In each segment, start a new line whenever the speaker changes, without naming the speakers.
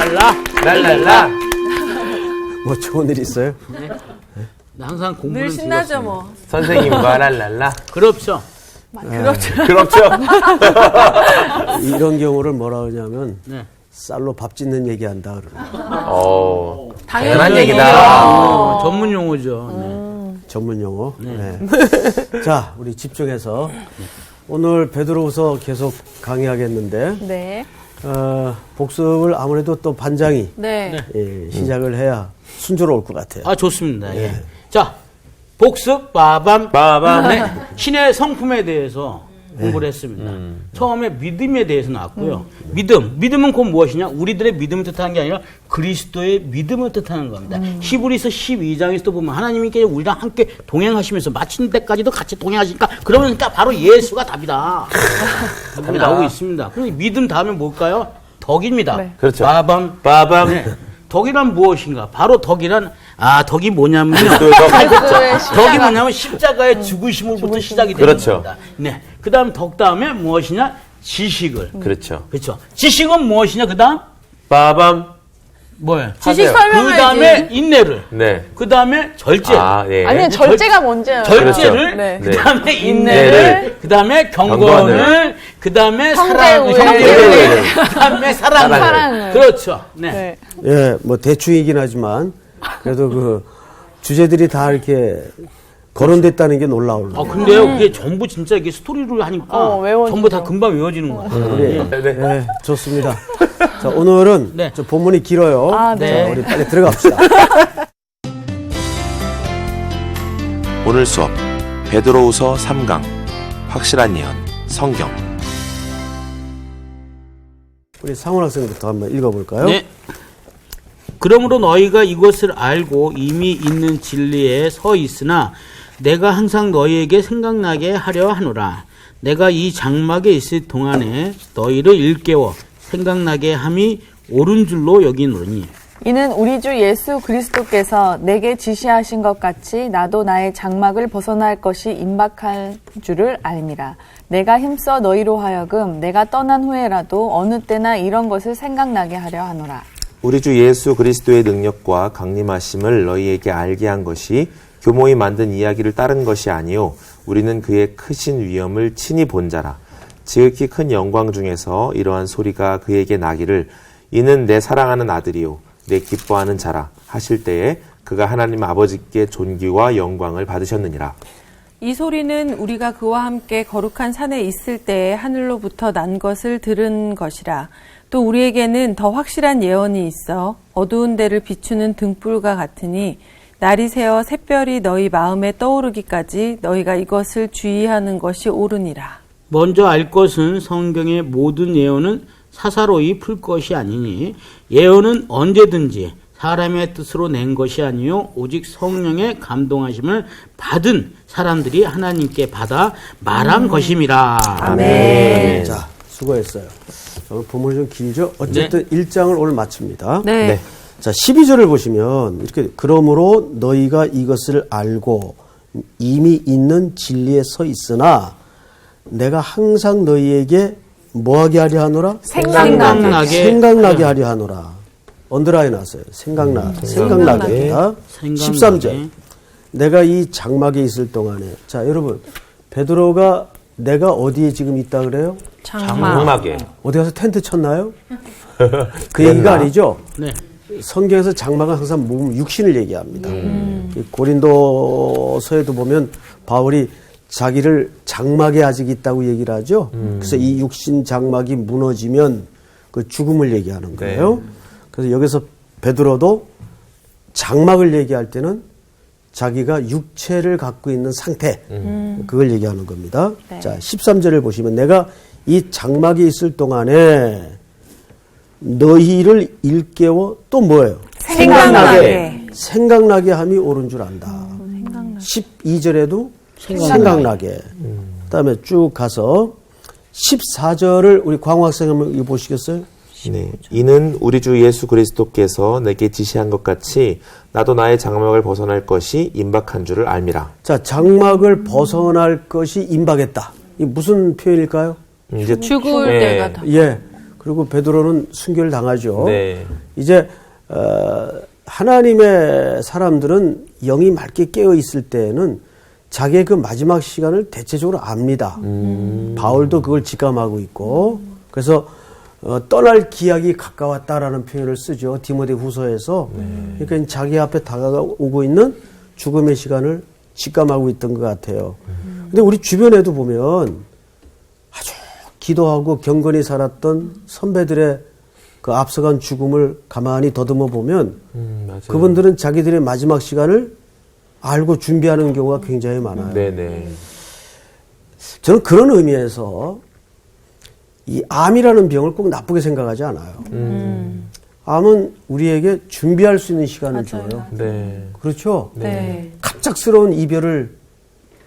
랄랄라.
랄랄라.
뭐 좋은 일 있어요?
네. 항상 공부는
늘 신나죠
즐겁습니다.
뭐.
선생님과 랄랄라.
그렇죠.
그렇죠.
그렇죠.
이런 경우를 뭐라 그러냐면
네.
쌀로 밥 짓는 얘기한다 그러는
당연한 얘기다.
전문 용어죠. 네.
전문 용어. 네. 자, 우리 집중해서 오늘 베드로후서 계속 강의하겠는데
네.
복습을 아무래도 또 반장이
네.
예, 시작을 해야 순조로울 것 같아요.
아, 좋습니다. 예. 자, 복습, 빠밤. 네. 신의 성품에 대해서 공부를 했습니다. 처음에 믿음에 대해서 나왔고요. 믿음은 곧 무엇이냐? 우리들의 믿음을 뜻하는 게 아니라 그리스도의 믿음을 뜻하는 겁니다. 히브리서 12장에서 또 보면 하나님께 우리랑 함께 동행하시면서 마친 때까지도 같이 동행하시니까 그러니까 바로 예수가 답이다. 답이 나오고 있습니다. 그럼 믿음 다음에 뭘까요? 덕입니다.
네.
그렇죠.
빠밤.
빠밤.
네. 덕이란 무엇인가? 바로 덕이란 덕이 뭐냐면요. 덕이 뭐냐면 십자가의 죽으심으로부터 시작이 되는
그렇죠.
겁니다. 네. 그다음 덕 다음에 무엇이냐? 지식을.
그렇죠.
그렇죠. 지식은 무엇이냐? 그다음
빠밤.
뭐예요?
지식 설명해야지.
그다음에 인내를.
네.
그다음에 절제.
네.
아니요, 절제가 먼저요.
절제를,
네.
그다음에
네.
인내를, 그다음에 경건을, 그다음에 사랑을,
형제를.
그다음에 사랑을. 그렇죠. 네.
네.
예, 뭐 대충이긴 하지만 그래도 그 주제들이 다 이렇게 거론됐다는 게 놀라워요.
근데요, 그게 전부 진짜 이게 스토리를 하니까
외워지죠.
전부 다 금방 외워지는 것 같아요.
네, 좋습니다. 자, 오늘은
네.
좀 본문이 길어요.
네.
자, 우리 빨리 들어갑시다.
오늘 수업 베드로후서 3강 확실한 예언 성경.
우리 상훈 학생부터 한번 읽어볼까요?
네. 그러므로 너희가 이것을 알고 이미 있는 진리에 서 있으나 내가 항상 너희에게 생각나게 하려 하노라. 내가 이 장막에 있을 동안에 너희를 일깨워 생각나게 함이 옳은 줄로 여기노니.
이는 우리 주 예수 그리스도께서 내게 지시하신 것 같이 나도 나의 장막을 벗어날 것이 임박할 줄을 알미라. 내가 힘써 너희로 하여금 내가 떠난 후에라도 어느 때나 이런 것을 생각나게 하려 하노라.
우리 주 예수 그리스도의 능력과 강림하심을 너희에게 알게 한 것이 교모히 만든 이야기를 따른 것이 아니요 우리는 그의 크신 위엄을 친히 본 자라. 지극히 큰 영광 중에서 이러한 소리가 그에게 나기를 이는 내 사랑하는 아들이요 내 기뻐하는 자라 하실 때에 그가 하나님 아버지께 존귀와 영광을 받으셨느니라.
이 소리는 우리가 그와 함께 거룩한 산에 있을 때에 하늘로부터 난 것을 들은 것이라. 또 우리에게는 더 확실한 예언이 있어 어두운 데를 비추는 등불과 같으니 날이 새어 샛별이 너희 마음에 떠오르기까지 너희가 이것을 주의하는 것이 옳으니라.
먼저 알 것은 성경의 모든 예언은 사사로이 풀 것이 아니니 예언은 언제든지 사람의 뜻으로 낸 것이 아니요 오직 성령의 감동하심을 받은 사람들이 하나님께 받아 말한 것임이라.
아멘. 자, 수고했어요. 오늘 본문이 좀 길죠? 어쨌든 1장을 오늘 마칩니다.
네.
자, 12절을 보시면 이렇게 그러므로 너희가 이것을 알고 이미 있는 진리에 서 있으나 내가 항상 너희에게 뭐하게 하려 하노라? 생각나게 하려 하노라. 언더라인 하세요. 생각나게. 13절. 내가 이 장막에 있을 동안에. 자, 여러분. 베드로가 내가 어디에 지금 있다 그래요?
장막에.
어디 가서 텐트 쳤나요? 그 얘기가 아니죠?
네.
성경에서 장막은 항상 몸, 육신을 얘기합니다. 고린도서에도 보면 바울이 자기를 장막에 아직 있다고 얘기를 하죠. 그래서 이 육신 장막이 무너지면 그 죽음을 얘기하는 거예요. 네. 그래서 여기서 베드로도 장막을 얘기할 때는 자기가 육체를 갖고 있는 상태, 그걸 얘기하는 겁니다. 네. 자, 13절을 보시면 내가 이 장막에 있을 동안에 너희를 일깨워 또 뭐예요? 생각나게 함이 옳은 줄 안다. 12절에도 생각나게. 그다음에 쭉 가서 14절을 우리 광호 학생 한번 읽어보시겠어요?
네. 이는 우리 주 예수 그리스도께서 내게 지시한 것 같이 나도 나의 장막을 벗어날 것이 임박한 줄을 알미라.
자, 장막을 벗어날 것이 임박했다. 이 무슨 표현일까요?
죽을 때가 다.
예. 그리고 베드로는 순교를 당하죠.
네.
이제 하나님의 사람들은 영이 맑게 깨어 있을 때에는 자기의 그 마지막 시간을 대체적으로 압니다. 바울도 그걸 직감하고 있고 그래서 떠날 기약이 가까웠다라는 표현을 쓰죠. 디모데 후서에서. 그러니까 자기 앞에 다가오고 있는 죽음의 시간을 직감하고 있던 것 같아요. 근데 우리 주변에도 보면 아주 기도하고 경건히 살았던 선배들의 그 앞서간 죽음을 가만히 더듬어 보면
맞아요.
그분들은 자기들의 마지막 시간을 알고 준비하는 경우가 굉장히 많아요.
네네.
저는 그런 의미에서 이 암이라는 병을 꼭 나쁘게 생각하지 않아요. 암은 우리에게 준비할 수 있는 시간을 줘요.
네.
그렇죠?
네.
갑작스러운 이별을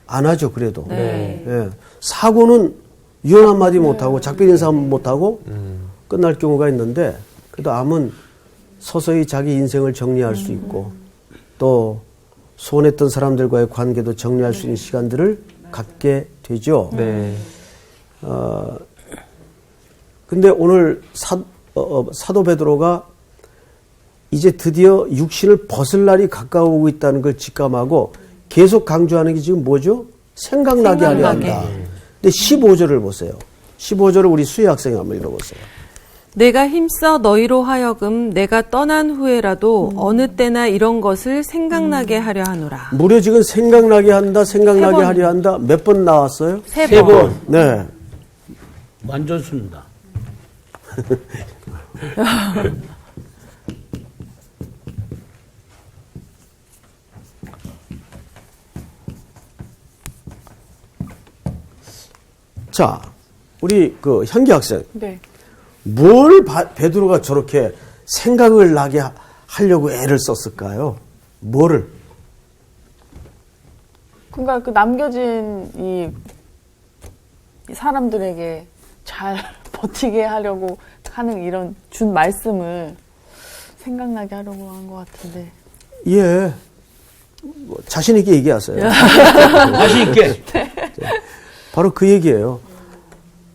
안 하죠, 그래도.
네.
예. 사고는 유언 한마디 못하고 작별 인사 못하고 끝날 경우가 있는데 그래도 암은 서서히 자기 인생을 정리할 수 있고 또 소원했던 사람들과의 관계도 정리할 수 있는 시간들을 갖게 되죠.
네.
근데 오늘 사도 베드로가 이제 드디어 육신을 벗을 날이 가까워오고 있다는 걸 직감하고 계속 강조하는 게 지금 뭐죠? 생각나게 하려 한다. 근데 15절을 보세요. 15절을 우리 수혜 학생이 한번 읽어보세요.
내가 힘써 너희로 하여금 내가 떠난 후에라도 어느 때나 이런 것을 생각나게 하려 하노라.
무려 지금 생각나게 한다, 생각나게 하려 한다. 몇 번 나왔어요?
세
세
번.
번.
네.
완전 씁니다.
자, 우리 그 현기 학생.
네.
뭘 베드로가 저렇게 생각을 나게 하려고 애를 썼을까요? 뭐를?
그러니까 그 남겨진 이 사람들에게 잘 버티게 하려고 하는 이런 준 말씀을 생각나게 하려고 한 것 같은데.
예. 뭐 자신 있게 얘기하세요.
자신 있게.
바로 그 얘기예요.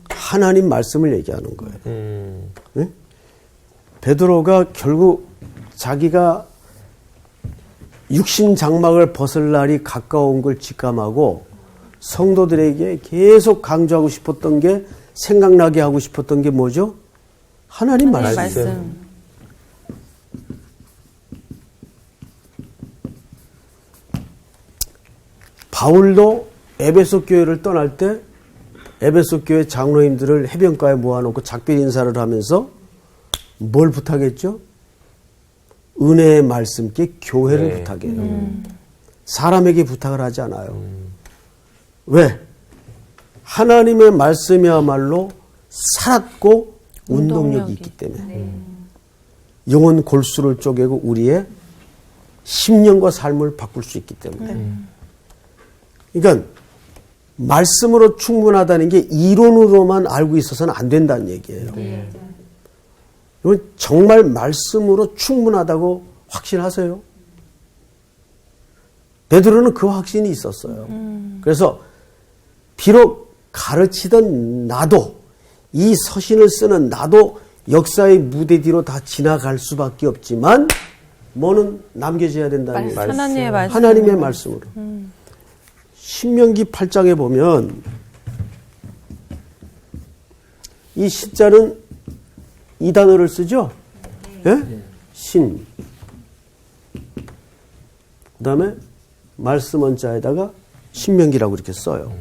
하나님 말씀을 얘기하는 거예요. 네? 베드로가 결국 자기가 육신 장막을 벗을 날이 가까운 걸 직감하고 성도들에게 계속 강조하고 싶었던 게 생각나게 하고 싶었던 게 뭐죠? 하나님 말씀. 바울도 에베소 교회를 떠날 때 에베소 교회 장로님들을 해변가에 모아놓고 작별 인사를 하면서 뭘 부탁했죠? 은혜의 말씀께 교회를
네.
부탁해요. 사람에게 부탁을 하지 않아요. 왜? 하나님의 말씀이야말로 살았고 운동력이 있기 때문에 영혼 골수를 쪼개고 우리의 심령과 삶을 바꿀 수 있기 때문에 그러니까 말씀으로 충분하다는 게 이론으로만 알고 있어서는 안 된다는 얘기예요. 이건 정말 말씀으로 충분하다고 확신하세요? 베드로는 그 확신이 있었어요. 그래서 비록 가르치던 나도 이 서신을 쓰는 나도 역사의 무대 뒤로 다 지나갈 수밖에 없지만 뭐는 남겨져야 된다는 얘기예요.
하나님의 말씀.
하나님의 말씀으로. 신명기 8장에 보면 이 신자는 이 단어를 쓰죠. 예? 신. 그 다음에 말씀 원자에다가 신명기라고 이렇게 써요.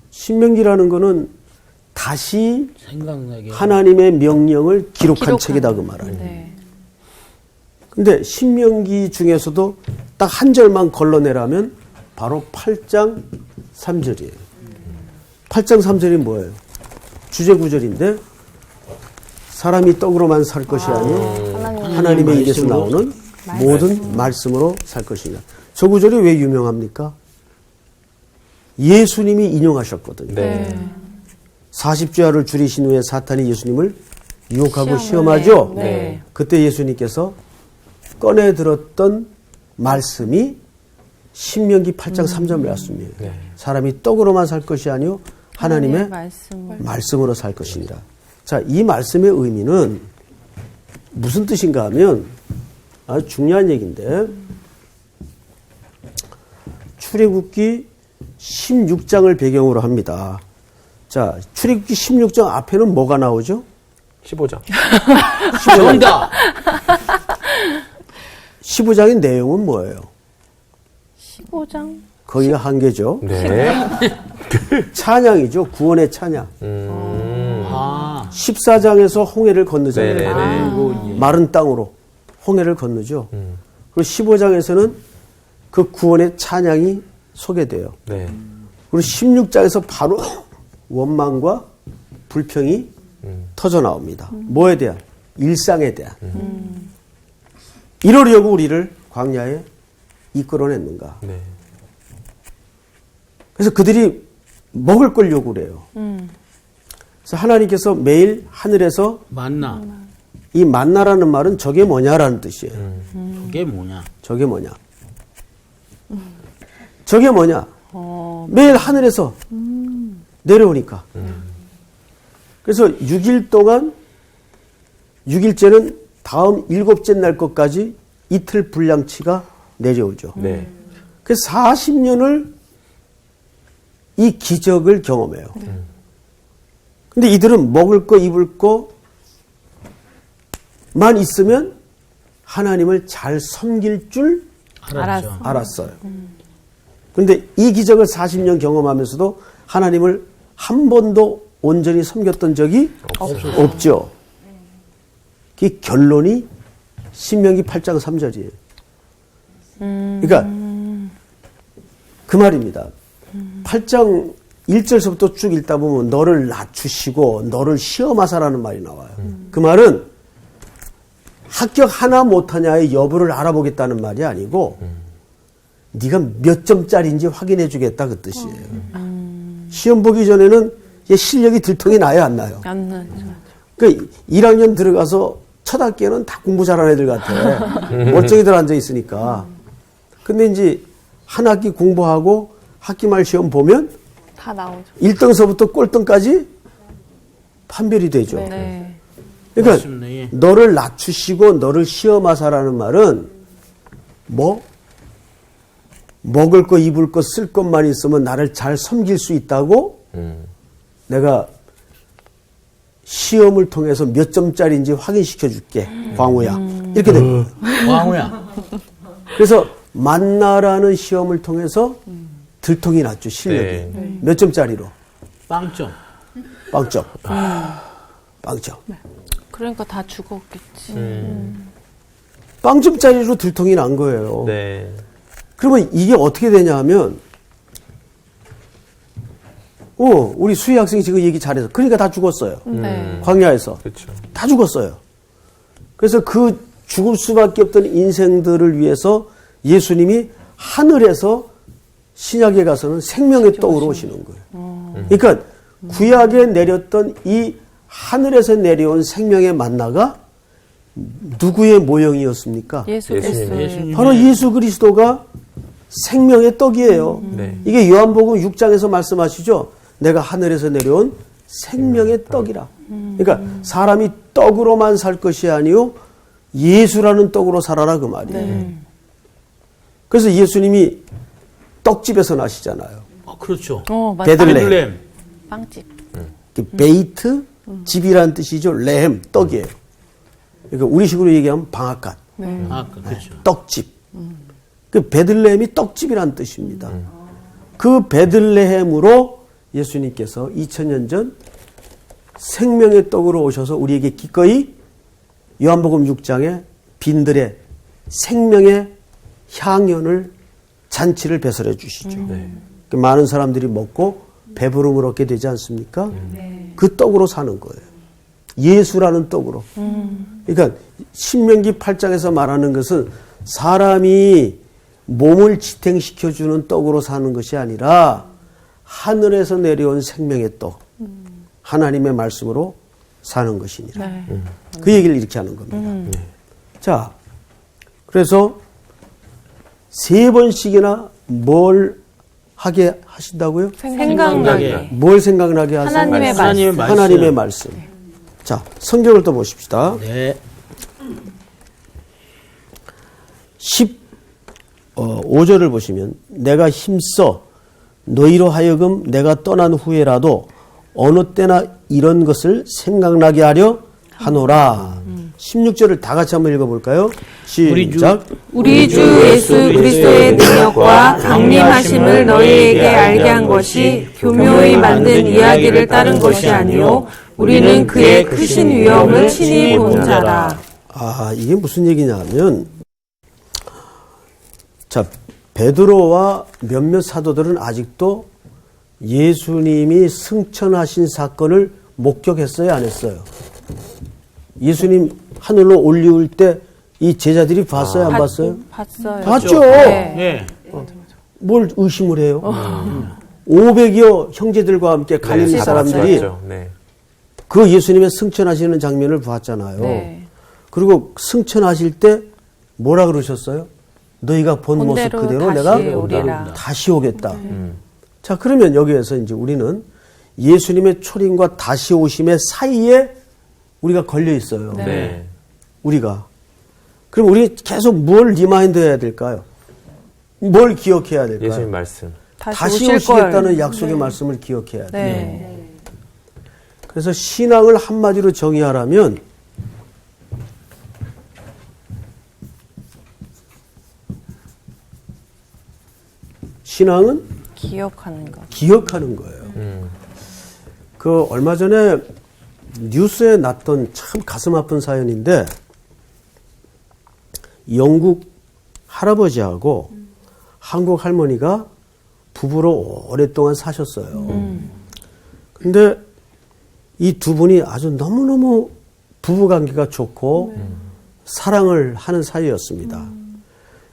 신명기라는 거는 다시
생각나게.
하나님의 명령을 기록한 책이다 그 말이에요.
네.
근데 신명기 중에서도 딱 한 절만 걸러내라면 바로 8장 3절이에요. 8장 3절이 뭐예요? 주제 구절인데 사람이 떡으로만 살 것이 아니요 하나님의 입에서 나오는 모든 말씀으로 살 것이냐. 저 구절이 왜 유명합니까? 예수님이 인용하셨거든요.
네.
40주야를 줄이신 후에 사탄이 예수님을 유혹하고 시험하죠.
네.
그때 예수님께서 꺼내 들었던 말씀이 신명기 8장 3절 말씀이에요. 사람이 떡으로만 살 것이 아니요 하나님의
말씀을.
말씀으로 살 것이니라. 자, 이 말씀의 의미는 무슨 뜻인가 하면 아주 중요한 얘기인데 출애굽기 16장을 배경으로 합니다. 자, 출애굽기 16장 앞에는 뭐가 나오죠?
15장.
정답.
15장의 내용은 뭐예요?
15장?
거기가 한 개죠.
네.
찬양이죠. 구원의 찬양.
아,
14장에서 홍해를 건너잖아요.
네네네.
아이고, 예.
마른 땅으로 홍해를 건너죠. 그리고 15장에서는 그 구원의 찬양이 소개돼요.
네.
그리고 16장에서 바로 원망과 불평이 터져 나옵니다. 뭐에 대한? 일상에 대한. 이러려고 우리를 광야에 이끌어냈는가.
네.
그래서 그들이 먹을 걸 요구를 해요. 그래서 하나님께서 매일 하늘에서
만나.
이 만나라는 말은 저게 뭐냐라는 뜻이에요.
그게 뭐냐?
저게 뭐냐? 저게 뭐냐? 매일 하늘에서 내려오니까. 그래서 6일 동안 6일째는 다음 7째 날 것까지 이틀 분량치가 내려오죠.
네.
그래서 40년을 이 기적을 경험해요. 근데 이들은 먹을 거 입을 거만 있으면 하나님을 잘 섬길 줄
알았죠.
알았어요. 그런데 이 기적을 40년 경험하면서도 하나님을 한 번도 온전히 섬겼던 적이 없죠. 그 결론이 신명기 8장 3절이에요. 그러니까 그 말입니다. 8장 1절서부터 쭉 읽다 보면 너를 낮추시고 너를 시험하사라는 말이 나와요. 그 말은 합격 하나 못하냐의 여부를 알아보겠다는 말이 아니고 네가 몇 점짜리인지 확인해 주겠다 그 뜻이에요. 시험 보기 전에는 얘 실력이 들통이 나요 안 나요?
안 나죠.
그 1학년 들어가서 첫 학기에는 다 공부 잘하는 애들 같아. 멀쩡히들 앉아 있으니까. 근데 이제 한 학기 공부하고 학기 말 시험 보면
다 나오죠.
1등서부터 꼴등까지 판별이 되죠.
네.
그러니까
맞습니다. 예.
너를 낮추시고 너를 시험하사라는 말은 뭐 먹을 거 입을 거 쓸 것만 있으면 나를 잘 섬길 수 있다고 내가 시험을 통해서 몇 점짜리인지 확인시켜 줄게 광우야 이렇게 된 거예요.
광우야.
그래서 만나라는 시험을 통해서 들통이 났죠 실력이.
네.
몇 점짜리로?
빵점.
빵점. 빵점.
그러니까 다 죽었겠지.
빵점짜리로 들통이 난 거예요.
네.
그러면 이게 어떻게 되냐 하면 우리 수희 학생이 지금 얘기 잘해서 그러니까 다 죽었어요.
네.
광야에서
그렇죠.
다 죽었어요. 그래서 그 죽을 수밖에 없던 인생들을 위해서 예수님이 하늘에서 신약에 가서는 생명의 떡으로 오시는 거예요. 그러니까 구약에 내렸던 이 하늘에서 내려온 생명의 만나가 누구의 모형이었습니까?
예수
예수님.
그리스도의
예수님.
바로 예수 그리스도가 생명의 떡이에요.
네.
이게 요한복음 6장에서 말씀하시죠. 내가 하늘에서 내려온 생명의 떡이라. 그러니까 사람이 떡으로만 살 것이 아니요 예수라는 떡으로 살아라 그 말이에요.
그렇죠.
그래서 예수님이 떡집에서 나시잖아요.
그렇죠.
맞다.
베들레헴.
베들레헴.
빵집.
베이트 집이라는 뜻이죠. 레헴 떡이에요. 그러니까 우리식으로 얘기하면 방앗간.
아, 그렇죠.
떡집. 그 베들레헴이 떡집이라는 뜻입니다. 그 베들레헴으로 예수님께서 2000년 전 생명의 떡으로 오셔서 우리에게 기꺼이 요한복음 6장에 빈들의 생명의 향연을 잔치를 배설해 주시죠. 그 많은 사람들이 먹고 배부름을 얻게 되지 않습니까? 그 떡으로 사는 거예요. 예수라는 떡으로. 그러니까 신명기 8장에서 말하는 것은 사람이 몸을 지탱시켜주는 떡으로 사는 것이 아니라 하늘에서 내려온 생명의 떡, 하나님의 말씀으로 사는 것이니라. 그 얘기를 이렇게 하는 겁니다. 자, 그래서 3번씩이나 뭘 하게 하신다고요?
생각나게.
뭘 생각나게 하세요?
하나님의 말씀.
하나님의 말씀. 자, 성경을 또 보십시다.
네.
15절을 보시면 내가 힘써 너희로 하여금 내가 떠난 후에라도 어느 때나 이런 것을 생각나게 하려 하노라. 16절을 다 같이 한번 읽어볼까요? 시작.
우리 주 예수 그리스도의 능력과 강림하심을 너희에게 알게 한 것이 교묘히 만든 이야기를 따른 것이 아니요 우리는 그의 크신 위엄을 친히 본 자라.
아, 이게 무슨 얘기냐면, 자, 베드로와 몇몇 사도들은 아직도 예수님이 승천하신 사건을 목격했어요, 안 했어요? 예수님 하늘로 올리울 때 이 제자들이 봤어요, 안 봤어요?
봤어요.
봤죠.
네.
뭘 의심을 해요? 500여 형제들과 함께 갈릴리
네,
사람들이
봤죠. 네.
그 예수님의 승천하시는 장면을 봤잖아요.
네.
그리고 승천하실 때 뭐라 그러셨어요? 너희가 본 모습
본대로
그대로
다시
내가
오리라.
다시 오겠다. 자, 그러면 여기에서 이제 우리는 예수님의 초림과 다시 오심의 사이에 우리가 걸려 있어요.
네.
우리가. 그럼 우리 계속 뭘 리마인드 해야 될까요? 뭘 기억해야 될까요?
예수님 말씀.
다시
오실
오시겠다는
걸.
약속의 말씀을 기억해야 돼요.
네.
그래서 신앙을 한마디로 정의하라면 신앙은
기억하는 것.
기억하는 거예요. 그 얼마 전에 뉴스에 났던 참 가슴 아픈 사연인데 영국 할아버지하고 한국 할머니가 부부로 오랫동안 사셨어요. 근데 이 두 분이 아주 너무너무 부부관계가 좋고 사랑을 하는 사이였습니다.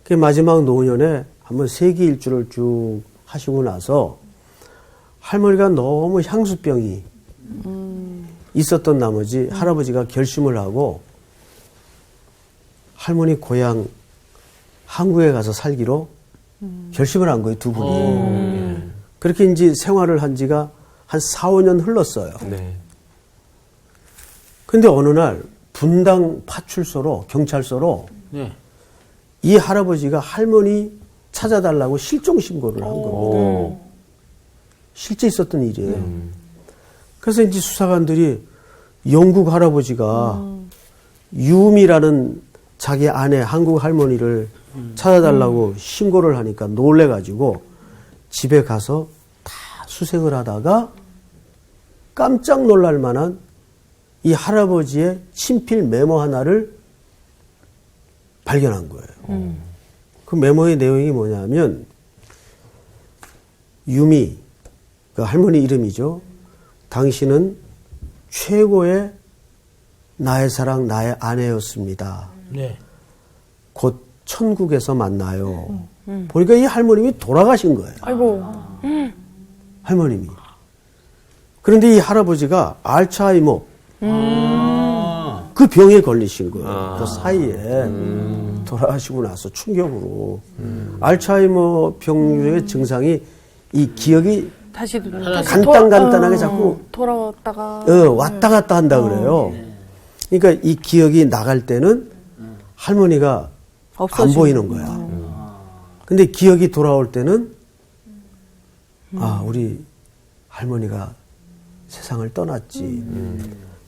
그 마지막 노년에 한번 세기 일주를 쭉 하시고 나서 할머니가 너무 향수병이 있었던 나머지 할아버지가 결심을 하고 할머니 고향 한국에 가서 살기로 결심을 한 거예요, 두 분이. 그렇게 이제 생활을 한 지가 한 4, 5년 흘렀어요.
네.
근데 어느 날 분당 파출소로, 경찰서로
네.
이 할아버지가 할머니 찾아달라고 실종 신고를 한 겁니다. 실제 있었던 일이에요. 그래서 이제 수사관들이 영국 할아버지가 유미라는 자기 아내 한국 할머니를 찾아달라고 신고를 하니까 놀래가지고 집에 가서 다 수색을 하다가 깜짝 놀랄 만한 이 할아버지의 친필 메모 하나를 발견한 거예요. 그 메모의 내용이 뭐냐면 유미, 그 할머니 이름이죠. 당신은 최고의 나의 사랑, 나의 아내였습니다.
네.
곧 천국에서 만나요. 보니까 이 할머님이 돌아가신 거예요.
아이고.
할머님이. 그런데 이 할아버지가 알츠하이머 그 병에 걸리신 거예요. 그 사이에 돌아가시고 나서 충격으로 알츠하이머 병의 증상이 이 기억이
다시
간단하게 자꾸
돌아왔다가.
왔다 갔다 한다 그래요. 그러니까 이 기억이 나갈 때는 할머니가 안 보이는 거야. 근데 기억이 돌아올 때는 아, 우리 할머니가 세상을 떠났지.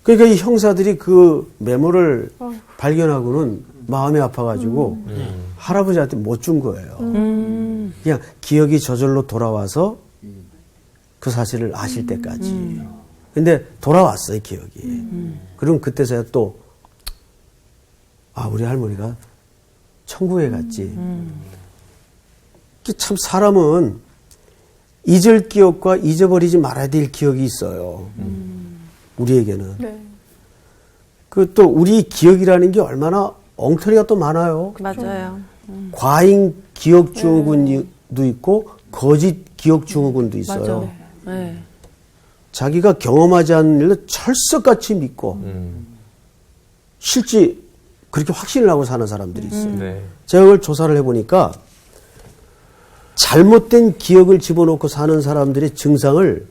그러니까 이 형사들이 그 메모를 발견하고는 마음이 아파가지고 할아버지한테 못 준 거예요. 그냥 기억이 저절로 돌아와서 그 사실을 아실 때까지. 근데 돌아왔어요, 기억이. 그럼 그때서야 또, 아, 우리 할머니가 천국에 갔지. 참 사람은 잊을 기억과 잊어버리지 말아야 될 기억이 있어요. 우리에게는.
네.
그 또 우리 기억이라는 게 얼마나 엉터리가 또 많아요.
맞아요.
과잉 기억 증후군도 있고 거짓 기억 증후군도 있어요.
맞아. 네.
자기가 경험하지 않은 일을 철석같이 믿고 실제 그렇게 확신을 하고 사는 사람들이 있어요.
네.
제가 그걸 조사를 해보니까 잘못된 기억을 집어넣고 사는 사람들의 증상을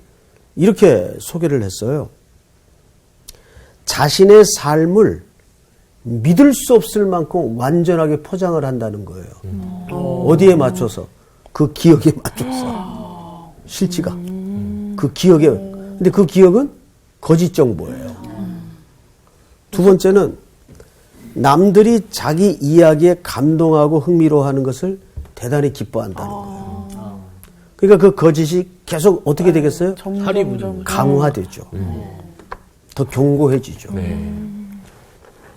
이렇게 소개를 했어요. 자신의 삶을 믿을 수 없을 만큼 완전하게 포장을 한다는 거예요. 어디에 맞춰서? 그 기억에 맞춰서. 실지가. 그 기억에. 근데 그 기억은 거짓 정보예요. 두 번째는 남들이 자기 이야기에 감동하고 흥미로워하는 것을 대단히 기뻐한다는 거예요. 그러니까 그 거짓이 계속 어떻게 되겠어요?
사리부정.
강화되죠. 더 견고해지죠.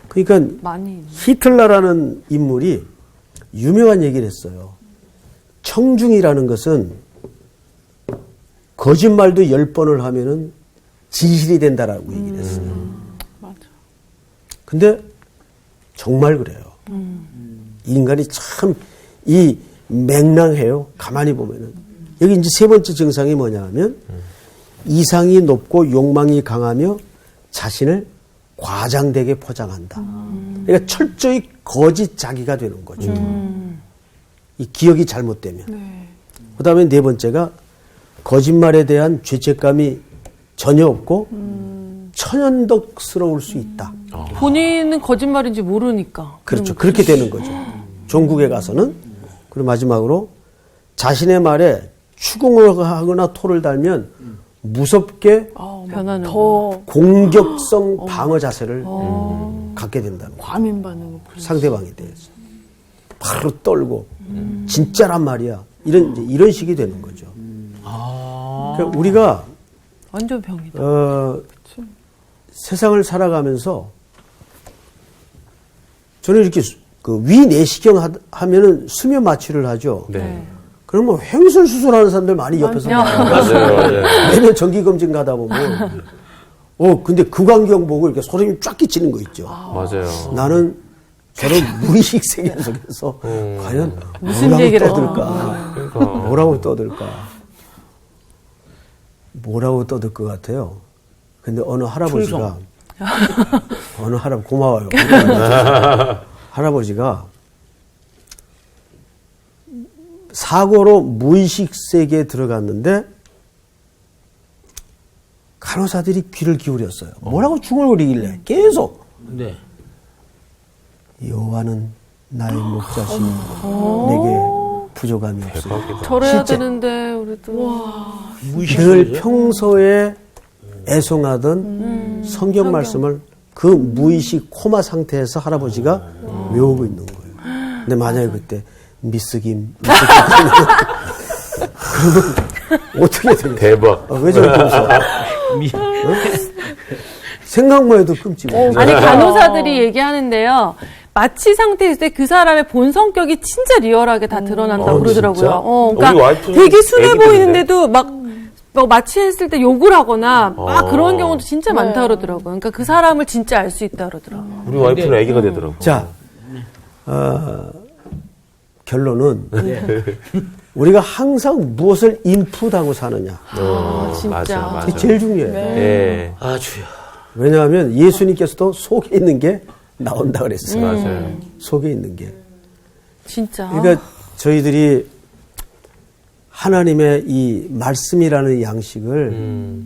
그러니까
많이.
히틀러라는 인물이 유명한 얘기를 했어요. 청중이라는 것은 거짓말도 10번을 하면은 진실이 된다라고 얘기를 했어요. 근데 정말 그래요. 인간이 참 이 맹랑해요. 가만히 보면은. 여기 이제 세 번째 증상이 뭐냐 하면 이상이 높고 욕망이 강하며 자신을 과장되게 포장한다. 그러니까 철저히 거짓 자기가 되는 거죠. 이 기억이 잘못되면. 그 다음에 네 번째가 거짓말에 대한 죄책감이 전혀 없고 천연덕스러울 수 있다.
본인은 거짓말인지 모르니까.
그렇죠. 그렇게 되는 거죠. 종국에 가서는. 그리고 마지막으로 자신의 말에 추궁을 하거나 토를 달면 무섭게
변하는
더
공격성 방어 자세를 갖게 된다는 거예요.
과민 반응을
상대방에 대해서. 바로 떨고 진짜란 말이야. 이런 식이 되는 거죠. 그러니까 우리가
완전 병이다.
세상을 살아가면서 저는 이렇게 그 위내시경 하면은 수면 마취를 하죠.
네.
그러면 횡설수설하는 사람들 많이 옆에서 봐요.
맞아요.
매년 정기검진 가다 보면 근데 그 광경 보고 이렇게 소름이 쫙 끼치는 거 있죠.
맞아요.
나는 저런 무의식 세계 속에서 과연
무슨
뭐라고
얘기를
떠들까?
그러니까.
뭐라고 떠들까? 뭐라고 떠들 것 같아요? 근데 어느 할아버지가 고마워요. 할아버지가 사고로 무의식 세계에 들어갔는데 간호사들이 귀를 기울였어요. 뭐라고 중얼거리길래 계속
네.
여호와는 나의 목자시니 내게 부족함이 없으리라.
저래야
실제.
되는데 우리도.
늘 평소에 애송하던 성경 말씀을 그 무의식 코마 상태에서 할아버지가 외우고 있는 거예요. 근데 만약에 그때 미스김 그러면 어떻게 되냐?
대박.
왜 저렇게 웃어? 생각만 해도 끔찍해.
아니 간호사들이 얘기하는데요. 마취 상태일 때 그 사람의 본 성격이 진짜 리얼하게 다 드러난다고 그러더라고요.
진짜? 우리
그러니까
와이프는
되게 순해
애기들인데?
보이는데도 막 마취했을 때 욕을 하거나 막 그런 경우도 진짜 많다 그러더라고요. 그러니까 그 사람을 진짜 알 수 있다 그러더라고요.
우리 와이프는 애기가 되더라고.
자, 결론은 우리가 항상 무엇을 인풋하고 사느냐.
진짜.
맞아.
그게 제일 중요해요.
예.
아, 주여.
왜냐하면 예수님께서도 속에 있는 게 나온다 그랬어요.
맞아요.
속에 있는 게.
진짜.
그러니까 저희들이 하나님의 이 말씀이라는 양식을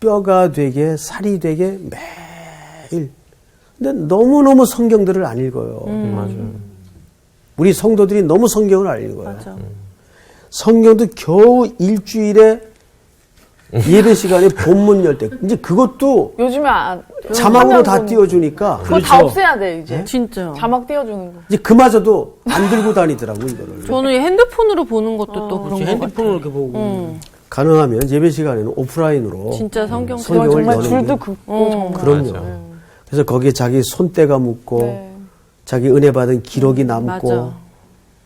뼈가 되게 살이 되게 매일. 근데 너무너무 성경들을 안 읽어요.
맞아요.
우리 성도들이 너무 성경을 안 읽어요.
맞아.
성경도 겨우 일주일에 예배 시간에 본문 열 때. 이제 그것도
요즘에
자막으로 다 띄워주니까
그거 다 없애야 돼 이제.
진짜.
자막 띄워주는 거.
이제 그마저도 안 들고 다니더라고 이거를.
저는 핸드폰으로 보는 것도 또 그런 거
핸드폰을
같아요.
이렇게 보고.
가능하면 예배 시간에는 오프라인으로
진짜 성경
성경을
정말
여는
줄도
게.
긋고 정말.
그럼요.
맞아.
그래서 거기에 자기 손때가 묻고
네.
자기 은혜 받은 기록이 남고
맞아.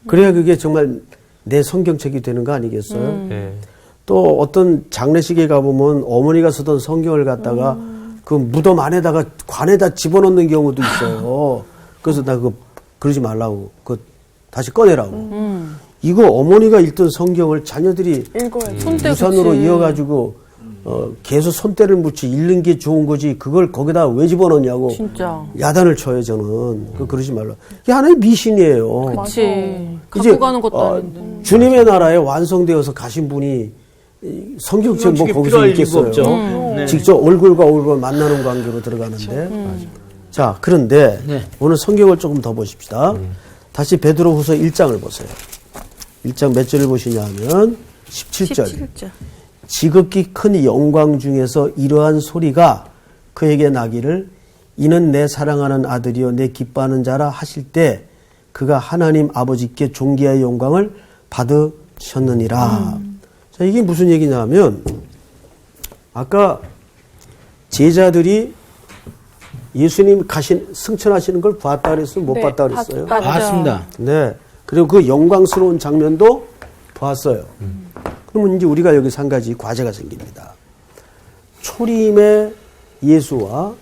그래야 그게 정말 내 성경책이 되는 거 아니겠어요?
예.
또 어떤 장례식에 가보면 어머니가 쓰던 성경을 갖다가 그 무덤 안에다가 관에다 집어넣는 경우도 있어요. 그래서 나 그러지 말라고 다시 꺼내라고. 이거 어머니가 읽던 성경을 자녀들이
읽어야지.
손때
유산으로
그치.
이어가지고 계속 손때를 묻지 읽는 게 좋은 거지 그걸 거기다 왜 집어넣냐고
진짜.
야단을 쳐요 저는. 그러지 말라. 이게 하나의 미신이에요.
그치.
이제
갖고 가는 것도 아닌데.
주님의 나라에 완성되어서 가신 분이 성경책 뭐
그게
거기서
필요할
있겠어요.
이유가 없죠. 네.
직접 얼굴과 얼굴 만나는 관계로 들어가는데. 자, 그런데
네.
오늘 성경을 조금 더 보십시다. 다시 베드로후서 1장을 보세요. 1장 몇 절을 보시냐 하면 17절.
17절.
지극히 큰 영광 중에서 이러한 소리가 그에게 나기를 이는 내 사랑하는 아들이요 내 기뻐하는 자라 하실 때 그가 하나님 아버지께 존귀의 영광을 받으셨느니라. 자, 이게 무슨 얘기냐 하면 아까 제자들이 예수님 승천하시는 걸 봤다 그랬어요? 못
네,
봤다 그랬어요?
맞습니다.
네. 그리고 그 영광스러운 장면도 봤어요. 그러면 이제 우리가 여기서 한 가지 과제가 생깁니다. 초림의 예수와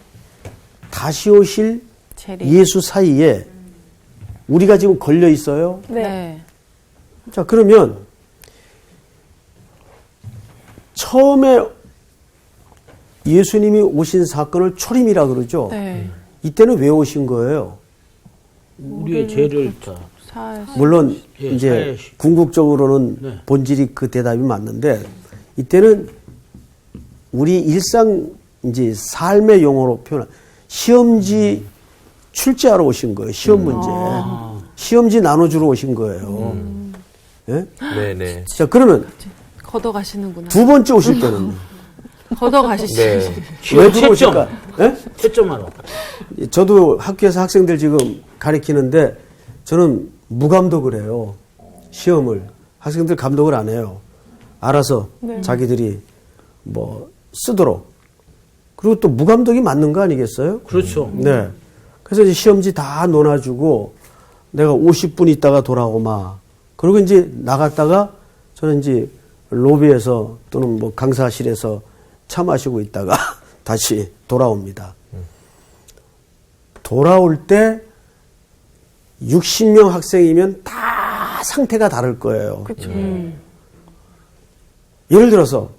다시 오실
재림.
예수 사이에 우리가 지금 걸려 있어요.
네.
자, 그러면 처음에 예수님이 오신 사건을 초림이라 그러죠.
네.
이때는 왜 오신 거예요?
우리의 죄를 다
물론
예,
이제
사야시.
궁극적으로는
네.
본질이 그 대답이 맞는데 이때는 우리 일상 이제 삶의 용어로 표현 시험지 출제하러 오신 거예요. 시험 문제. 시험지 나눠주러 오신 거예요. 예?
네네.
자, 그러면
걷어가시는구나.
두 번째 오실 때는
걷어가시지.
네.
왜
채점.
들어오실까? 예?
채점하러.
저도 학교에서 학생들 지금 가르치는데 저는 무감독을 해요. 시험을. 학생들 감독을 안 해요. 알아서 자기들이 뭐 쓰도록. 그리고 또 무감독이 맞는 거 아니겠어요?
그렇죠.
네. 그래서 이제 시험지 다 논아주고 내가 50분 있다가 돌아오고 막. 그리고 이제 나갔다가 저는 이제 로비에서 또는 뭐 강사실에서 차 마시고 있다가 다시 돌아옵니다. 돌아올 때 60명 학생이면 다 상태가 다를 거예요.
그렇죠.
예를 들어서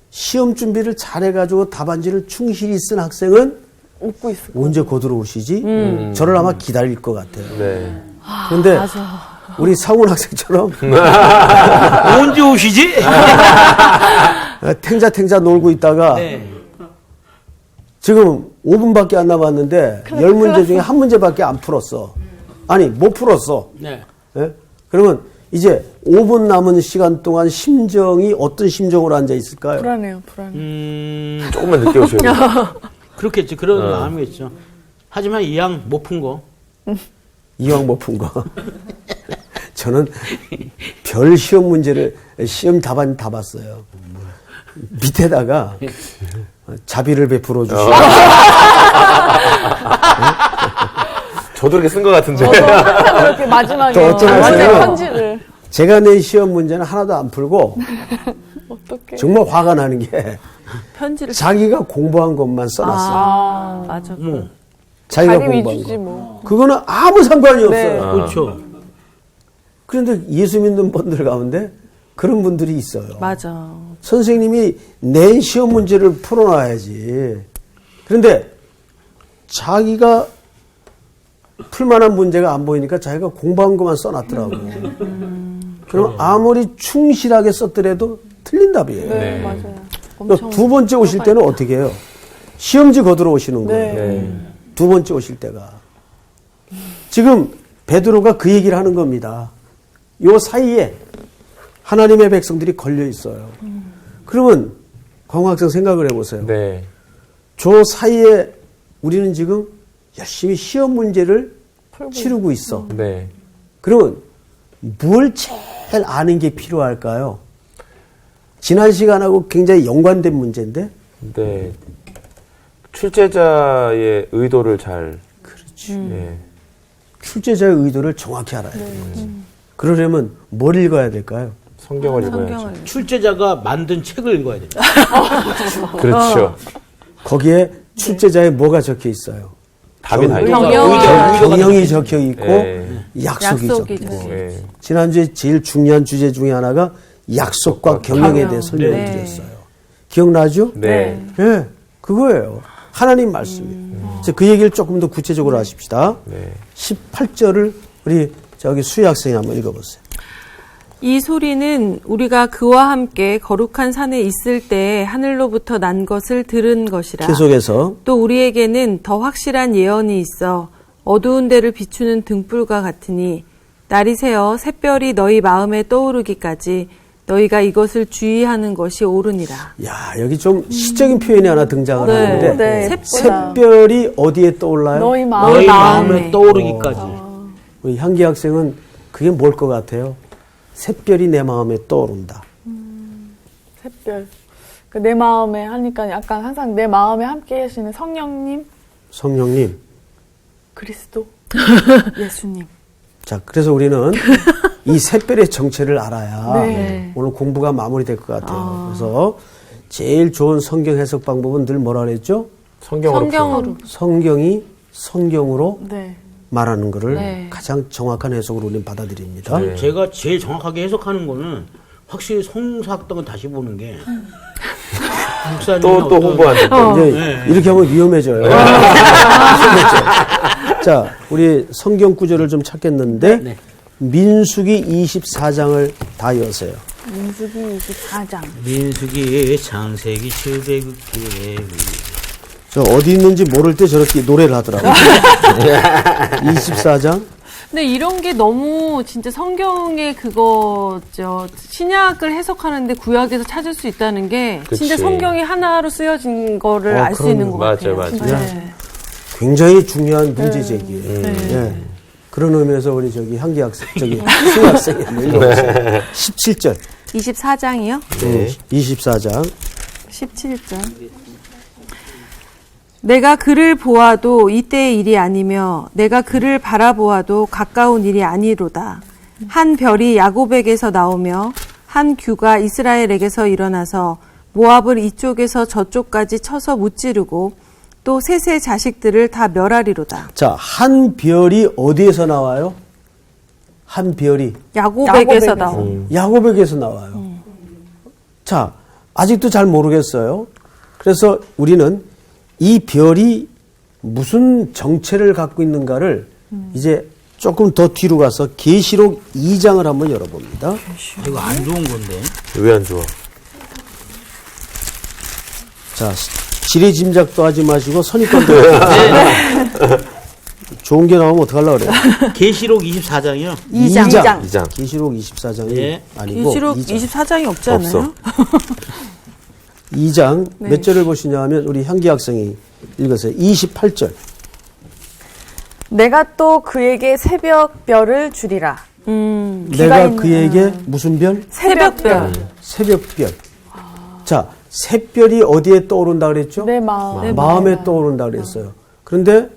시험 준비를 잘해가지고 답안지를 충실히 쓴 학생은
웃고 있을
언제 거들어오시지? 저를 아마 기다릴 것 같아요.
네.
그런데 우리 상훈 학생처럼
언제 오시지?
탱자탱자 놀고 있다가
네.
지금 5분밖에 안 남았는데 10문제 중에 한 문제밖에 안 풀었어. 아니 못 풀었어.
네.
예? 그러면 이제 5분 남은 시간 동안 심정이 어떤 심정으로 앉아 있을까요?
불안해요, 불안해.
조금만 늦게 오셔야 돼요.
그렇겠죠. 그런 마음이겠죠. 하지만 이왕 못 푼 거.
이왕 못 푼 거. 저는 별 시험 문제를 시험 답안 다 봤어요. 밑에다가 자비를 베풀어 주시고
저도 이렇게 쓴 것 같은데.
항상 그렇게 마지막에
또 어떤
완전
학생은
편지를
제가 낸 시험 문제는 하나도 안 풀고
어떻게?
정말 화가 나는 게
편지를.
자기가 공부한 것만 써놨어요.
맞아.
자기가
자기
공부한
위주지
거.
뭐.
그거는 아무 상관이
네.
없어요.
그렇죠.
그런데 예수 믿는 분들 가운데 그런 분들이 있어요.
맞아.
선생님이 낸 시험 문제를 풀어놔야지. 그런데 자기가 풀만한 문제가 안 보이니까 자기가 공부한 것만 써놨더라고. 그럼 아무리 충실하게 썼더라도 틀린 답이에요.
네, 맞아요.
그러니까 두 번째 오실 때는 어떻게 해요? 시험지 거들어 오시는 거예요.
네.
두 번째 오실 때가. 지금 베드로가 그 얘기를 하는 겁니다. 요 사이에 하나님의 백성들이 걸려 있어요. 그러면 광학생 생각을 해보세요.
네.
저 사이에 우리는 지금 열심히 시험 문제를 치르고 있어.
네.
그러면 뭘 제일 아는 게 필요할까요? 지난 시간하고 굉장히 연관된 문제인데.
네. 출제자의 의도를 잘.
그렇지.
네.
출제자의 의도를 정확히 알아야 돼요. 그러려면 뭘 읽어야 될까요?
성경을 읽어야죠.
성경을.
출제자가 만든 책을 읽어야 돼요.
그렇죠.
거기에 출제자에 뭐가 적혀 있어요?
답이 다 있죠.
경영이 적혀 있고
네.
약속이 적혀
약속이
있고.
적혀
네.
지난주에 제일 중요한 주제 중에 하나가 약속과 경영에 대해 설명을
네.
드렸어요. 기억나죠?
네.
예, 그거예요. 하나님 말씀이에요. 그래서 그 얘기를 조금 더 구체적으로 하십시다.
네.
18절을 우리 저기 수희 학생이 한번 읽어보세요.
이 소리는 우리가 그와 함께 거룩한 산에 있을 때 하늘로부터 난 것을 들은 것이라.
계속해서
또 우리에게는 더 확실한 예언이 있어 어두운 데를 비추는 등불과 같으니 날이 새어 샛별이 너희 마음에 떠오르기까지 너희가 이것을 주의하는 것이 옳으니라.
야 여기 좀 시적인 표현이 하나 등장을
네.
하는데
네.
샛별이 어디에 떠올라요?
너희
너희
마음에
마음에 떠오르기까지.
우리 향기 학생은 그게 뭘 것 같아요? 샛별이 내 마음에 떠오른다.
샛별. 내 마음에 하니까 약간 항상 내 마음에 함께 계시는 성령님,
성령님.
그리스도, 예수님.
자, 그래서 우리는 이 샛별의 정체를 알아야
네.
오늘 공부가 마무리될 것 같아요. 그래서 제일 좋은 성경 해석 방법은 늘 뭐라 그랬죠?
성경으로.
성경이 성경으로
네.
말하는 것을
네.
가장 정확한 해석으로 우리는 받아들입니다.
네.
제가 제일 정확하게 해석하는 거는 확실히 성사학당을 다시 보는 게 목사님이
또
어떤-
홍보하는.
이제
네.
이렇게 하면 위험해져요. 자, 우리 성경 구절을 좀 찾겠는데
네.
민수기 24장을 다 여세요.
민수기 24장.
민수기 창세기 출애굽기
저 어디 있는지 모를 때 저렇게 노래를 하더라고요. 24장.
근데 이런 게 너무 진짜 성경의 그거죠. 신약을 해석하는데 구약에서 찾을 수 있다는 게
그치.
진짜 성경이 하나로 쓰여진 거를 알 수 있는 것 같아요.
맞아요.
네.
굉장히 중요한 문제 제기예요. 예. 그런 의미에서 우리 저기 향기 학생, 저기 승 학생이 한번 읽어보세요. 17절.
24장이요?
네. 24장.
17절. 내가 그를 보아도 이때의 일이 아니며 내가 그를 바라보아도 가까운 일이 아니로다. 한 별이 야곱에게서 나오며 한 규가 이스라엘에게서 일어나서 모압을 이쪽에서 저쪽까지 쳐서 무찌르고 또 셋의 자식들을 다 멸하리로다.
자, 한 별이 어디에서 나와요? 한 별이
야곱에게서 나온.
야곱에게서 나와요. 자, 아직도 잘 모르겠어요. 그래서 우리는 이 별이 무슨 정체를 갖고 있는가를 이제 조금 더 뒤로 가서 계시록 2장을 한번 열어봅니다.
이거 안 좋은 건데.
왜 안 좋아?
자, 지레 짐작도 하지 마시고 선입관도 하지 마시고. 좋은 게 나오면 어떡하려고 그래요?
계시록 24장이요.
2장.
2장.
계시록 24장이
예.
아니고
계시록
2장.
24장이 없지 않아요?
없어.
2장
네.
몇 절을 보시냐 하면 우리 향기 학생이 읽으세요. 28절.
내가 또 그에게 새벽별을 주리라.
내가
있는-
그에게 무슨 별?
새벽별.
새벽별. 자, 새별이 어디에 떠오른다 그랬죠?
내 마음.
마음에 떠오른다 그랬어요. 그런데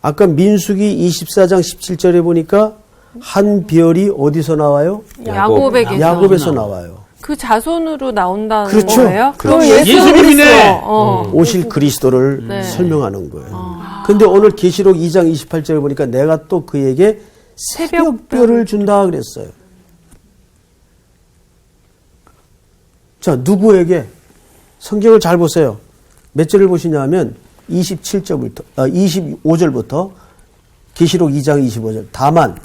아까 민수기 24장 17절에 보니까 한 별이 어디서 나와요?
야곱에게서.
야곱에서 나와요.
그 자손으로 나온다는
그렇죠.
거예요?
그럼
예수님이네.
오실 그리스도를
네.
설명하는 거예요. 근데 오늘 계시록 2장 28절에 보니까 내가 또 그에게 새벽별을 준다 그랬어요. 자, 누구에게? 성경을 잘 보세요. 몇 절을 보시냐면 27절부터 25절부터 계시록 2장 25절. 다만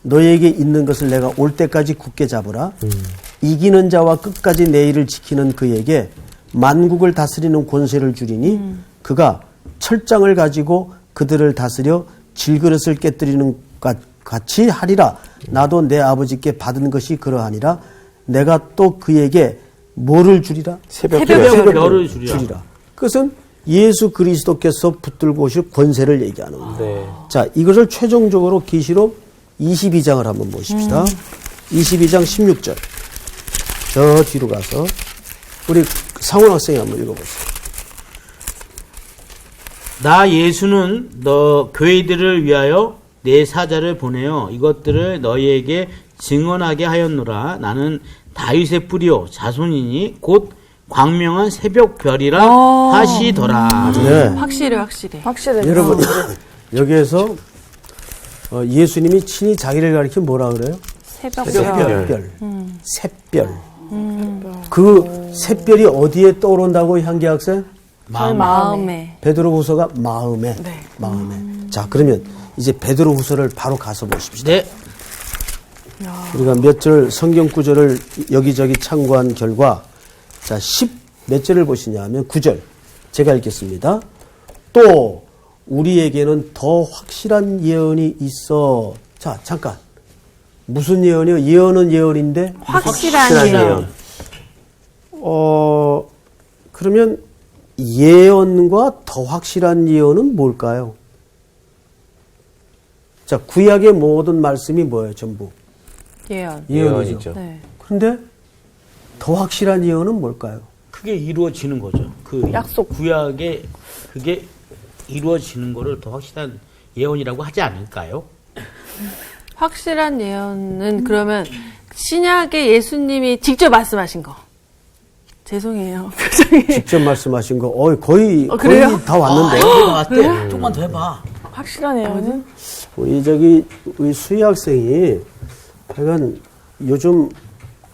너에게 있는 것을 내가 올 때까지 굳게 잡으라. 이기는 자와 끝까지 내 일을 지키는 그에게 만국을 다스리는 권세를 주리니 그가 철장을 가지고 그들을 다스려 질그릇을 깨뜨리는 것 같이 하리라. 나도 내 아버지께 받은 것이 그러하니라. 내가 또 그에게 뭐를 주리라?
새벽별을 주리라.
그것은 예수 그리스도께서 붙들고 오실 권세를 얘기하는 거예요.
네.
자, 이것을 최종적으로 계시록 22장을 한번 보십시다. 22장 16절. 저 뒤로 가서 우리 상원 학생이 한번 읽어보세요.
나 예수는 너 교회들을 위하여 내 사자를 보내어 이것들을 너희에게 증언하게 하였노라. 나는 다윗의 뿌리요 자손이니 곧 광명한 새벽별이라 하시더라.
네.
확실해.
확실해.
여러분, 여기에서 예수님이 친히 자기를 가리켜 뭐라 그래요? 새벽별. 샛별. 그 샛별이 어디에 떠오른다고 향기 학생?
마음에.
베드로후서가 마음에. 마음에. 자, 그러면 이제 베드로후서를 바로 가서 보십시다.
네.
우리가 몇 절 성경 구절을 여기저기 참고한 결과 자, 10몇 절을 보시냐 하면 9절 제가 읽겠습니다. 또 우리에게는 더 확실한 예언이 있어. 자, 잠깐. 무슨 예언이요? 예언은 예언인데
확실한 예언.
그러면 예언과 더 확실한 예언은 뭘까요? 자, 구약의 모든 말씀이 뭐예요? 전부
예언.
예언이죠.
네.
그런데 더 확실한 예언은 뭘까요?
그게 이루어지는 거죠. 그
약속.
구약에 그게 이루어지는 거를 더 확실한 예언이라고 하지 않을까요?
확실한 예언은 그러면 신약의 예수님이 직접 말씀하신 거. 죄송해요. 표정이.
직접 말씀하신 거 거의
그래요?
다 왔는데.
왔대. 조금만 더 해봐.
확실한 예언은?
우리 수희 학생이 하여간 요즘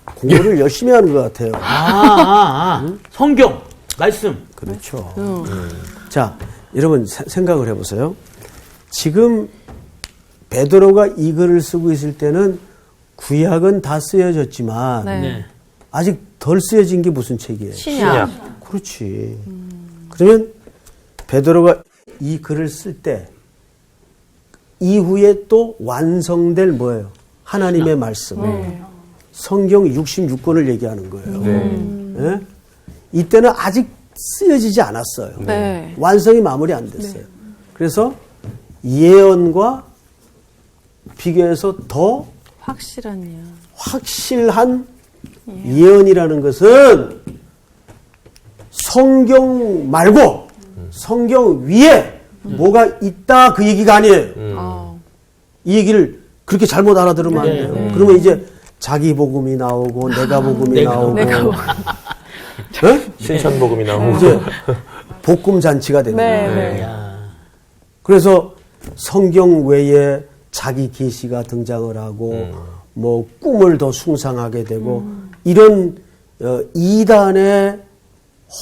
공부를 열심히 하는 것 같아요.
성경 말씀.
그렇죠. 자, 여러분 생각을 해보세요. 지금 베드로가 이 글을 쓰고 있을 때는 구약은 다 쓰여졌지만
네.
아직 덜 쓰여진 게 무슨 책이에요?
신약.
그렇지. 그러면 베드로가 이 글을 쓸 때 이후에 또 완성될 뭐예요? 하나님의 말씀. 성경 66권을 얘기하는 거예요. 예? 이때는 아직 쓰여지지 않았어요.
네.
완성이 마무리 안 됐어요. 그래서 예언과 비교해서 더
확실한 예언.
확실한 예언이라는 것은 성경 말고 성경 위에 뭐가 있다 그 얘기가 아니에요. 이 얘기를 그렇게 잘못 알아들으면 안 돼요. 그러면 이제 자기 복음이 나오고 내가 복음이 나오고
신천복음이 나오고.
이제 복음 잔치가 됩니다.
네.
그래서 성경 외에 자기 계시가 등장을 하고 뭐 꿈을 더 숭상하게 되고 이런 이단의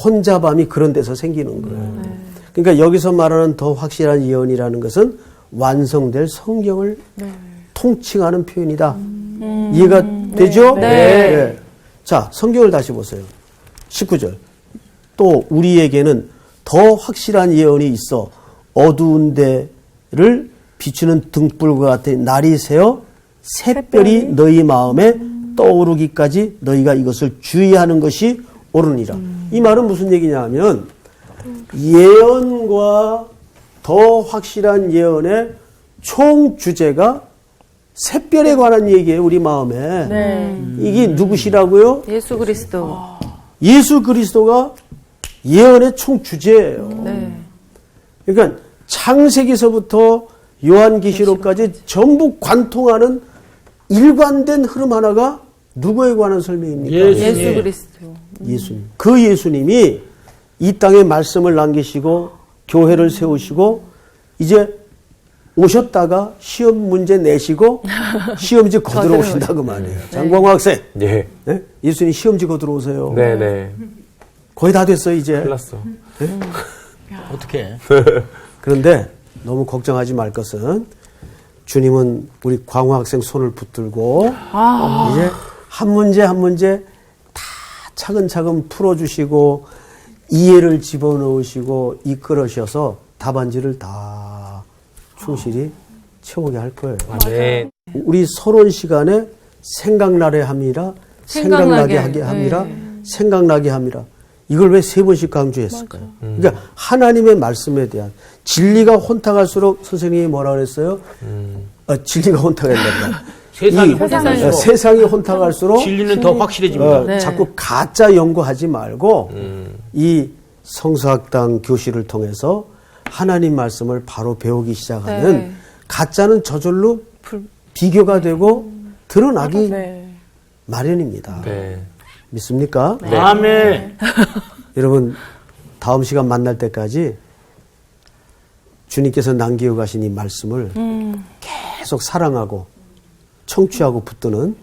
혼잡함이 그런 데서 생기는 거예요. 그러니까 여기서 말하는 더 확실한 예언이라는 것은 완성될 성경을 통칭하는 표현이다. 이해가 되죠? 네. 자, 성경을 다시 보세요. 19절. 또 우리에게는 더 확실한 예언이 있어 어두운 데를 비추는 등불과 같은 날이 새어 샛별이 너희 마음에 떠오르기까지 너희가 이것을 주의하는 것이 옳으니라. 이 말은 무슨 얘기냐 하면 예언과 더 확실한 예언의 총 주제가 샛별에 관한 얘기예요. 우리 마음에. 이게 누구시라고요?
예수 그리스도.
예수 그리스도가 예언의 총 주제예요. 그러니까 창세기서부터 요한계시록까지 전부 관통하는 일관된 흐름 하나가 누구에 관한 설명입니까?
예수 그리스도.
예수님. 그 예수님이 이 땅에 말씀을 남기시고 교회를 세우시고 이제 오셨다가 시험 문제 내시고 시험지 거들어 오신다 그 말이에요. 장광호 학생.
예.
네? 예수님 시험지 거들어 오세요.
네네.
거의 다 됐어요 이제.
큰일 났어.
어떻게?
그런데 너무 걱정하지 말 것은 주님은 우리 광호 학생 손을 붙들고 이제 한 문제 한 문제 다 차근차근 풀어주시고 이해를 집어넣으시고 이끌으셔서 답안지를 다 충실히 채우게 할 거예요.
네.
우리 서론 시간에 생각나게 함이라 생각나게 하게 함이라 생각나게 함이라 이걸 왜 3번씩 강조했을까요? 그러니까 하나님의 말씀에 대한 진리가 혼탁할수록 선생님이 뭐라 그랬어요? 진리가 혼탁한다.
세상이 혼탁할수록
세상이 혼탁할수록
진리는 더 확실해집니다.
자꾸 가짜 연구하지 말고 이 성서학당 교실을 통해서 하나님 말씀을 바로 배우기 시작하면 가짜는 저절로 비교가 되고 드러나기 마련입니다.
네.
믿습니까?
다음에
여러분 다음 시간 만날 때까지 주님께서 남기고 가신 이 말씀을 계속 사랑하고 청취하고 붙드는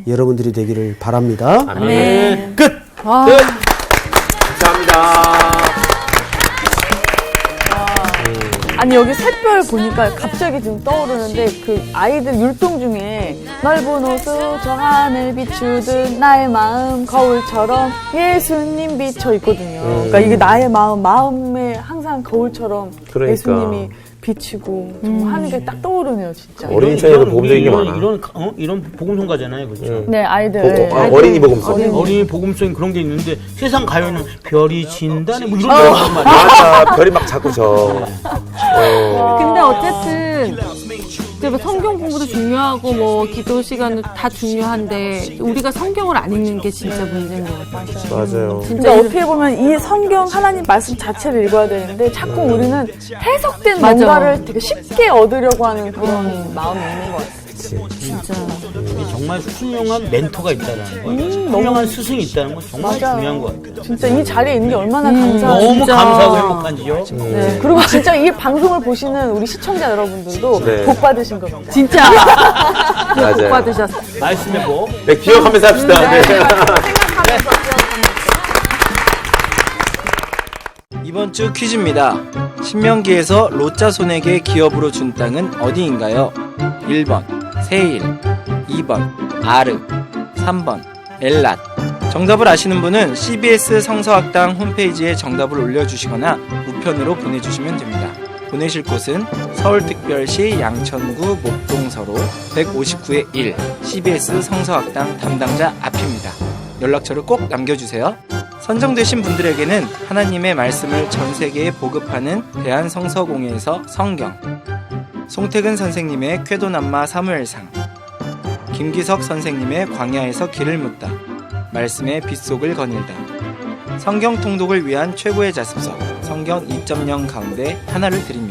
여러분들이 되기를 바랍니다.
아멘.
끝!
감사합니다.
아니 여기 샛별 보니까 갑자기 지금 떠오르는데 그 아이들 율동 중에 넓은 호수 저 하늘 비추듯 나의 마음 거울처럼 예수님 비쳐 있거든요. 그러니까 이게 나의 마음에 항상 거울처럼
그러니까.
예수님이 비치고 정말 하는 게 딱 떠오르네요, 진짜.
어린이 차이도 복음적인 게 많아.
이런 복음성가잖아요, 그렇죠?
네, 아이들.
어린이 복음성.
어린이 복음성이 그런 게 있는데 세상 가요는 별이 진다네 뭐 이런 거 하는 말이야.
맞아, 별이 막 자꾸 져.
근데 어쨌든 뭐 성경 공부도 중요하고 뭐 기도 시간도 다 중요한데 우리가 성경을 안 읽는 게 진짜 문제인 것 같아요.
맞아요.
진짜 어떻게 보면 이 성경 하나님 말씀 자체를 읽어야 되는데 자꾸 우리는 해석된
맞아.
뭔가를 되게 쉽게 얻으려고 하는 그런 마음이 있는 것 같아요.
진짜.
정말 훌륭한 멘토가 있다는 거, 훌륭한 스승이 있다는 건 정말
맞아요.
중요한 것 같아요.
진짜 이 자리에 있는 게 얼마나 감사한지.
너무
진짜.
감사하고 행복한지요.
네. 그리고 진짜 이 방송을 보시는 우리 시청자 여러분들도
네.
복 받으신 겁니다.
진짜.
맞아요.
복 받으셨어요.
말씀의 복.
네, 기억하면서 합시다. 네.
이번 주 퀴즈입니다. 신명기에서 롯자 손에게 기업으로 준 땅은 어디인가요? 1번 세일, 2번 아르, 3번 엘랏. 정답을 아시는 분은 CBS 성서학당 홈페이지에 정답을 올려주시거나 우편으로 보내주시면 됩니다. 보내실 곳은 서울특별시 양천구 목동서로 159-1 CBS 성서학당 담당자 앞입니다. 연락처를 꼭 남겨주세요. 선정되신 분들에게는 하나님의 말씀을 전 세계에 보급하는 대한성서공회에서 성경, 송태근 선생님의 쾌도남마 사무엘상, 김기석 선생님의 광야에서 길을 묻다, 말씀의 빗속을 거닐다, 성경 통독을 위한 최고의 자습서 성경 2.0 가운데 하나를 드립니다.